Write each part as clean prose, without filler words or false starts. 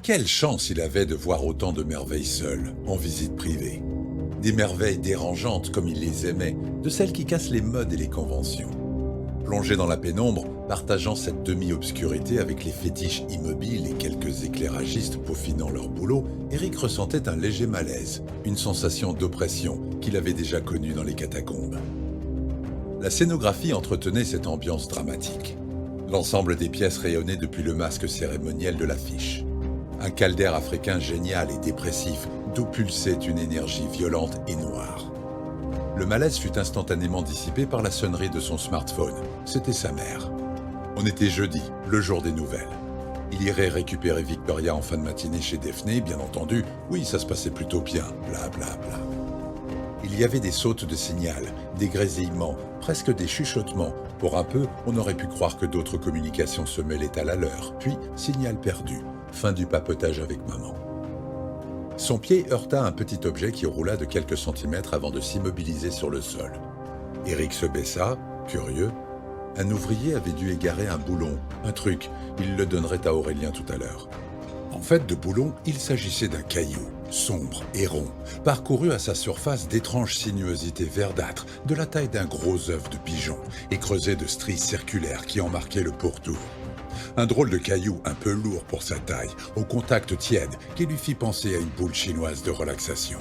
Quelle chance il avait de voir autant de merveilles seul, en visite privée. Des merveilles dérangeantes comme il les aimait, de celles qui cassent les modes et les conventions. Plongé dans la pénombre, partageant cette demi-obscurité avec les fétiches immobiles et quelques éclairagistes peaufinant leur boulot, Eric ressentait un léger malaise, une sensation d'oppression qu'il avait déjà connue dans les catacombes. La scénographie entretenait cette ambiance dramatique. L'ensemble des pièces rayonnait depuis le masque cérémoniel de l'affiche. Un caldaire africain génial et dépressif d'où pulsait une énergie violente et noire. Le malaise fut instantanément dissipé par la sonnerie de son smartphone. C'était sa mère. On était jeudi, le jour des nouvelles. Il irait récupérer Victoria en fin de matinée chez Daphné, bien entendu. Oui, ça se passait plutôt bien, bla bla bla. Il y avait des sautes de signal, des grésillements, presque des chuchotements. Pour un peu, on aurait pu croire que d'autres communications se mêlaient à la leur. Puis, signal perdu. Fin du papotage avec maman. Son pied heurta un petit objet qui roula de quelques centimètres avant de s'immobiliser sur le sol. Eric se baissa, curieux. Un ouvrier avait dû égarer un boulon, un truc, il le donnerait à Aurélien tout à l'heure. En fait, de boulon, il s'agissait d'un caillou, sombre et rond, parcouru à sa surface d'étranges sinuosités verdâtres, de la taille d'un gros œuf de pigeon, et creusé de stries circulaires qui en marquaient le pourtour. Un drôle de caillou un peu lourd pour sa taille, au contact tiède qui lui fit penser à une boule chinoise de relaxation.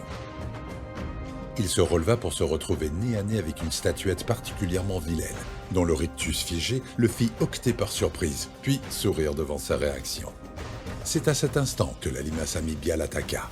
Il se releva pour se retrouver nez à nez avec une statuette particulièrement vilaine, dont le rictus figé le fit hoqueter par surprise, puis sourire devant sa réaction. C'est à cet instant que la limace amibiale attaqua.